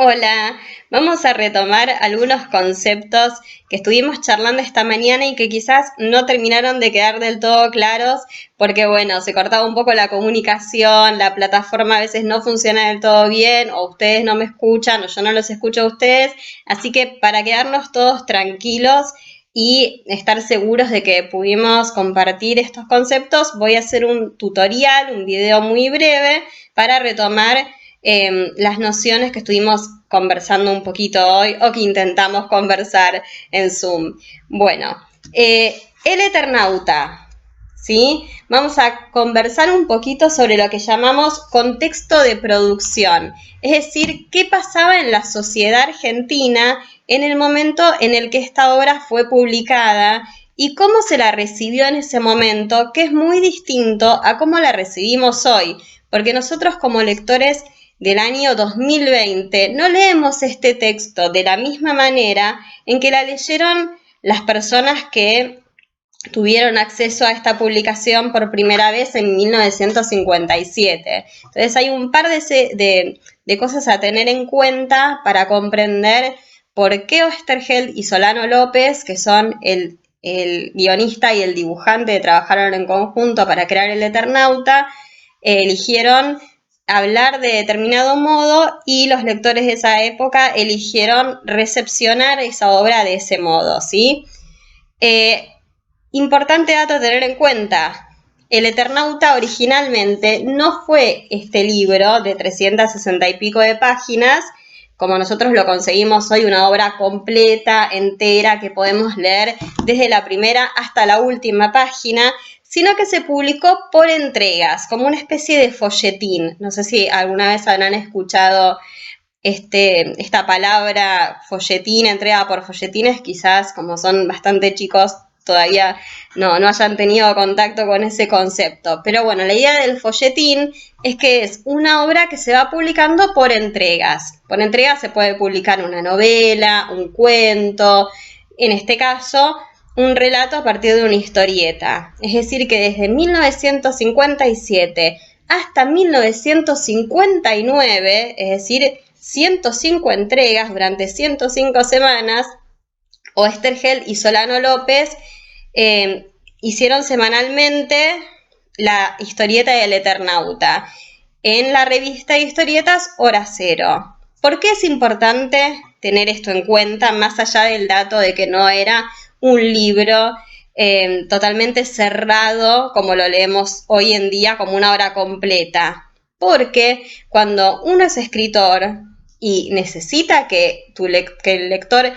Hola, vamos a retomar algunos conceptos que estuvimos charlando esta mañana y que quizás no terminaron de quedar del todo claros porque, bueno, se cortaba un poco la comunicación, la plataforma a veces no funciona del todo bien, o ustedes no me escuchan, o yo no los escucho a ustedes. Así que para quedarnos todos tranquilos y estar seguros de que pudimos compartir estos conceptos, voy a hacer un tutorial, un video muy breve para retomar las nociones que estuvimos conversando un poquito hoy o que intentamos conversar en Zoom. Bueno, el Eternauta, ¿sí? Vamos a conversar un poquito sobre lo que llamamos contexto de producción, es decir, qué pasaba en la sociedad argentina en el momento en el que esta obra fue publicada y cómo se la recibió en ese momento, que es muy distinto a cómo la recibimos hoy, porque nosotros como lectores del año 2020 no leemos este texto de la misma manera en que la leyeron las personas que tuvieron acceso a esta publicación por primera vez en 1957. Entonces hay un par de cosas a tener en cuenta para comprender por qué Oesterheld y Solano López, que son el guionista y el dibujante que trabajaron en conjunto para crear el Eternauta, eligieron hablar de determinado modo y los lectores de esa época eligieron recepcionar esa obra de ese modo, ¿sí? Importante dato a tener en cuenta, el Eternauta originalmente no fue este libro de 360 y pico de páginas, como nosotros lo conseguimos hoy, una obra completa, entera, que podemos leer desde la primera hasta la última página, sino que se publicó por entregas, como una especie de folletín. No sé si alguna vez habrán escuchado esta palabra folletín, entrega por folletines, quizás como son bastante chicos todavía no hayan tenido contacto con ese concepto. Pero bueno, la idea del folletín es que es una obra que se va publicando por entregas. Por entregas se puede publicar una novela, un cuento, en este caso un relato a partir de una historieta. Es decir, que desde 1957 hasta 1959, es decir, 105 entregas durante 105 semanas, Oesterheld y Solano López hicieron semanalmente la historieta del Eternauta en la revista de historietas Hora Cero. ¿Por qué es importante tener esto en cuenta, más allá del dato de que no era un libro totalmente cerrado como lo leemos hoy en día como una obra completa? Porque cuando uno es escritor y necesita que el lector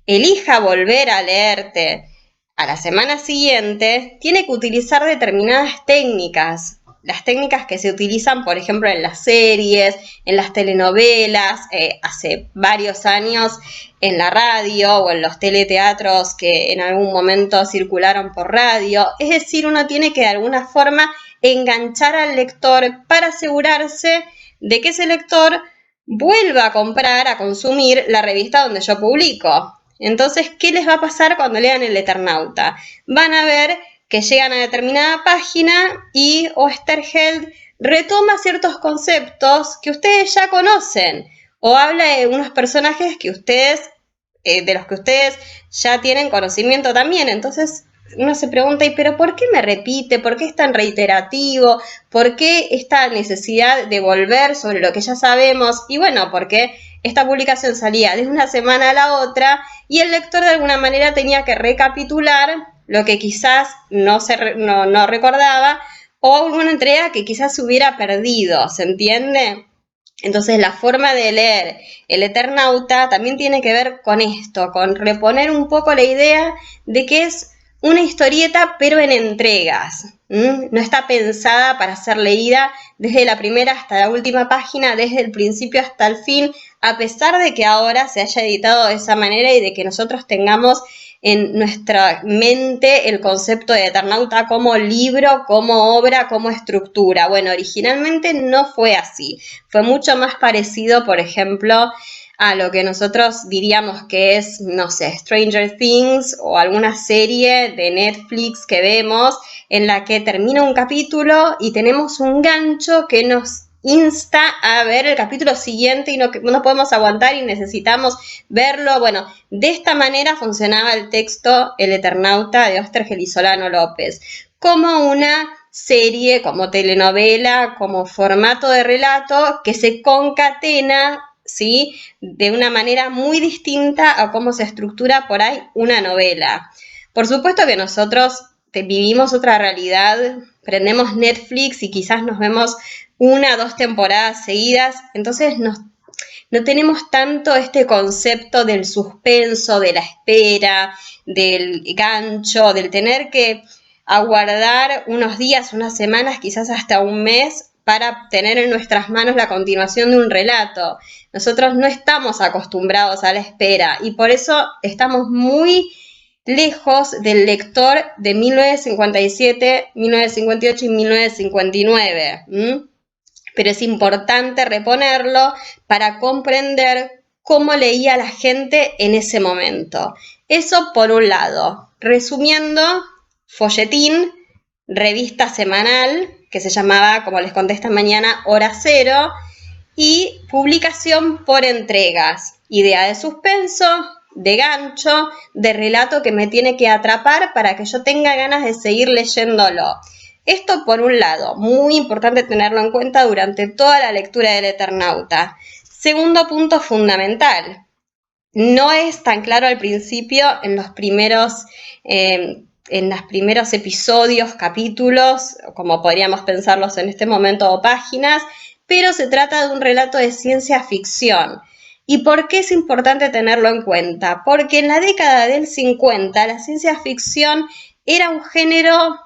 elija volver a leerte a la semana siguiente, tiene que utilizar determinadas técnicas. Las técnicas que se utilizan, por ejemplo, en las series, en las telenovelas, hace varios años en la radio o en los teleteatros que en algún momento circularon por radio. Es decir, uno tiene que de alguna forma enganchar al lector para asegurarse de que ese lector vuelva a comprar, a consumir la revista donde yo publico. Entonces, ¿qué les va a pasar cuando lean el Eternauta? Van a ver que llegan a determinada página y Oesterheld retoma ciertos conceptos que ustedes ya conocen o habla de unos personajes que de los que ustedes ya tienen conocimiento también. Entonces uno se pregunta, ¿y pero por qué me repite? ¿Por qué es tan reiterativo? ¿Por qué esta necesidad de volver sobre lo que ya sabemos? Y bueno, porque esta publicación salía de una semana a la otra y el lector de alguna manera tenía que recapitular lo que quizás no recordaba o alguna entrega que quizás se hubiera perdido, ¿se entiende? Entonces la forma de leer el Eternauta también tiene que ver con esto, con reponer un poco la idea de que es una historieta pero en entregas. No está pensada para ser leída desde la primera hasta la última página, desde el principio hasta el fin, a pesar de que ahora se haya editado de esa manera y de que nosotros tengamos en nuestra mente el concepto de Eternauta como libro, como obra, como estructura. Bueno, originalmente no fue así. Fue mucho más parecido, por ejemplo, a lo que nosotros diríamos que es, no sé, Stranger Things o alguna serie de Netflix que vemos en la que termina un capítulo y tenemos un gancho que nos insta a ver el capítulo siguiente y no podemos aguantar y necesitamos verlo. Bueno, de esta manera funcionaba el texto El Eternauta de Oesterheld y Solano López, como una serie, como telenovela, como formato de relato que se concatena, ¿sí?, de una manera muy distinta a cómo se estructura por ahí una novela. Por supuesto que nosotros vivimos otra realidad, prendemos Netflix y quizás nos vemos 1 o 2 temporadas seguidas, entonces no tenemos tanto este concepto del suspenso, de la espera, del gancho, del tener que aguardar unos días, unas semanas, quizás hasta un mes para tener en nuestras manos la continuación de un relato. Nosotros no estamos acostumbrados a la espera y por eso estamos muy lejos del lector de 1957, 1958 y 1959. Pero es importante reponerlo para comprender cómo leía la gente en ese momento. Eso por un lado. Resumiendo, folletín, revista semanal, que se llamaba, como les conté esta mañana, Hora Cero, y publicación por entregas. Idea de suspenso, de gancho, de relato que me tiene que atrapar para que yo tenga ganas de seguir leyéndolo. Esto por un lado, muy importante tenerlo en cuenta durante toda la lectura del Eternauta. Segundo punto fundamental, no es tan claro al principio en los primeros episodios, capítulos, como podríamos pensarlos en este momento, o páginas, pero se trata de un relato de ciencia ficción. ¿Y por qué es importante tenerlo en cuenta? Porque en la década del 50 la ciencia ficción era un género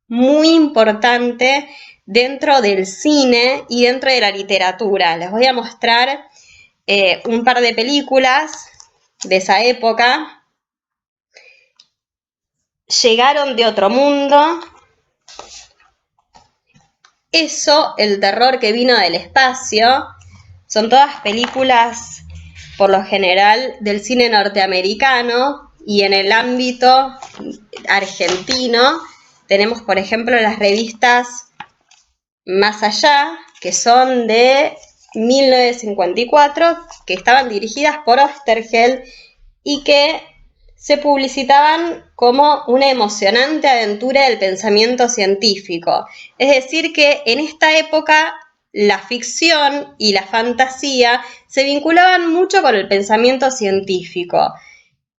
muy importante dentro del cine y dentro de la literatura. Les voy a mostrar un par de películas de esa época. Llegaron de otro mundo. Eso, El terror que vino del espacio. Son todas películas, por lo general, del cine norteamericano, y en el ámbito argentino tenemos, por ejemplo, las revistas Más Allá, que son de 1954, que estaban dirigidas por Oesterheld y que se publicitaban como una emocionante aventura del pensamiento científico. Es decir, que en esta época la ficción y la fantasía se vinculaban mucho con el pensamiento científico.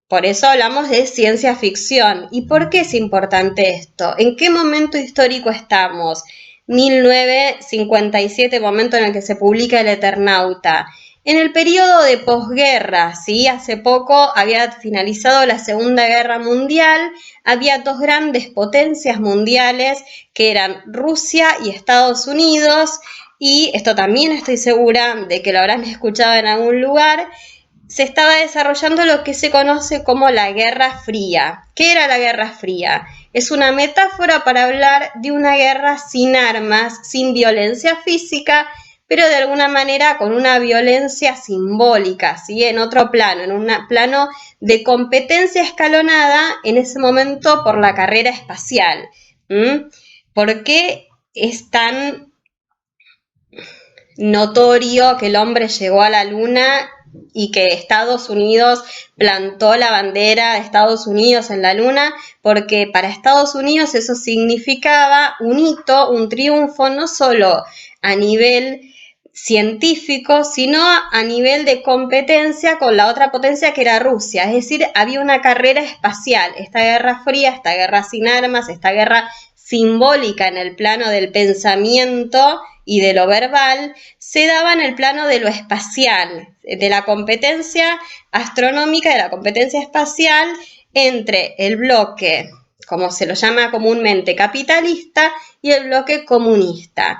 Por eso hablamos de ciencia ficción. ¿Y por qué es importante esto? ¿En qué momento histórico estamos? 1957, momento en el que se publica El Eternauta. En el periodo de posguerra, ¿sí? Hace poco había finalizado la Segunda Guerra Mundial, había 2 grandes potencias mundiales que eran Rusia y Estados Unidos, y esto también estoy segura de que lo habrán escuchado en algún lugar. Se estaba desarrollando lo que se conoce como la Guerra Fría. ¿Qué era la Guerra Fría? Es una metáfora para hablar de una guerra sin armas, sin violencia física, pero de alguna manera con una violencia simbólica, ¿sí? En otro plano, en un plano de competencia escalonada en ese momento por la carrera espacial. ¿Por qué es tan notorio que el hombre llegó a la Luna y que Estados Unidos plantó la bandera de Estados Unidos en la Luna? Porque para Estados Unidos eso significaba un hito, un triunfo, no solo a nivel científico, sino a nivel de competencia con la otra potencia que era Rusia. Es decir, había una carrera espacial, esta guerra fría, esta guerra sin armas, esta guerra simbólica en el plano del pensamiento y de lo verbal, se daba en el plano de lo espacial, de la competencia astronómica, de la competencia espacial entre el bloque, como se lo llama comúnmente, capitalista, y el bloque comunista.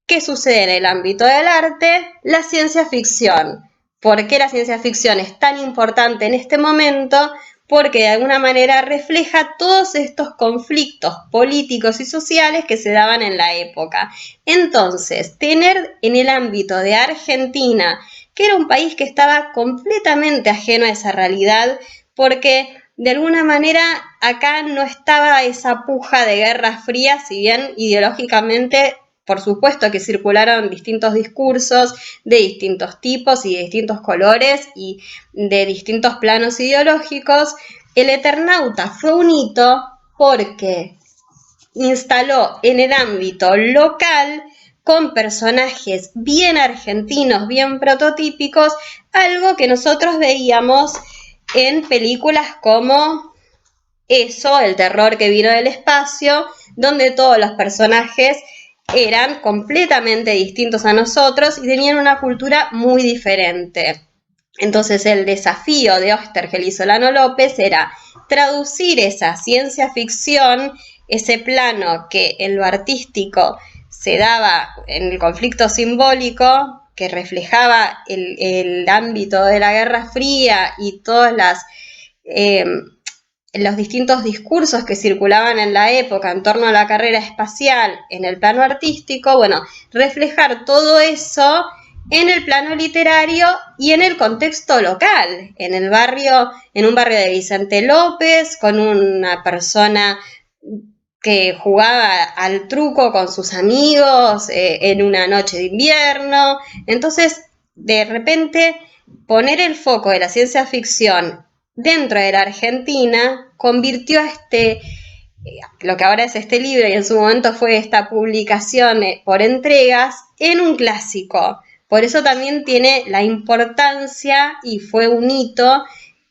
¿Qué sucede en el ámbito del arte? La ciencia ficción. ¿Por qué la ciencia ficción es tan importante en este momento? Porque de alguna manera refleja todos estos conflictos políticos y sociales que se daban en la época. Entonces, tener en el ámbito de Argentina, que era un país que estaba completamente ajeno a esa realidad, porque de alguna manera acá no estaba esa puja de Guerra Fría, si bien ideológicamente por supuesto que circularon distintos discursos de distintos tipos y de distintos colores y de distintos planos ideológicos. El Eternauta fue un hito porque instaló en el ámbito local, con personajes bien argentinos, bien prototípicos, algo que nosotros veíamos en películas como Eso, el terror que vino del espacio, donde todos los personajes eran completamente distintos a nosotros y tenían una cultura muy diferente. Entonces el desafío de Oesterhel y Solano López era traducir esa ciencia ficción, ese plano que en lo artístico se daba en el conflicto simbólico, que reflejaba el ámbito de la Guerra Fría y todas los distintos discursos que circulaban en la época en torno a la carrera espacial en el plano artístico, bueno, reflejar todo eso en el plano literario y en el contexto local, en un barrio de Vicente López, con una persona que jugaba al truco con sus amigos en una noche de invierno. Entonces, de repente, poner el foco de la ciencia ficción dentro de la Argentina convirtió a lo que ahora es este libro y en su momento fue esta publicación por entregas, en un clásico. Por eso también tiene la importancia y fue un hito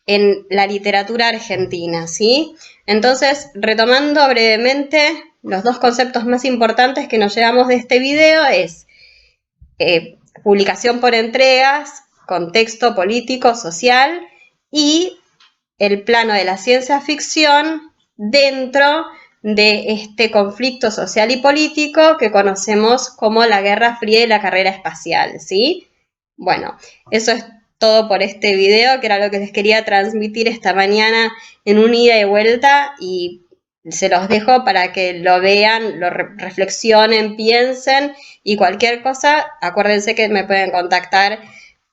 en la literatura argentina, ¿sí? Entonces, retomando brevemente, los dos conceptos más importantes que nos llevamos de este video es publicación por entregas, contexto político, social y el plano de la ciencia ficción dentro de este conflicto social y político que conocemos como la Guerra Fría y la carrera espacial, ¿sí? Bueno, eso es todo por este video, que era lo que les quería transmitir esta mañana en un ida y vuelta, y se los dejo para que lo vean, lo reflexionen, piensen, y cualquier cosa, acuérdense que me pueden contactar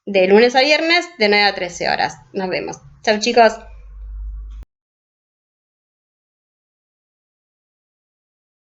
de lunes a viernes de 9 a 13 horas. Nos vemos. Chau, chicos.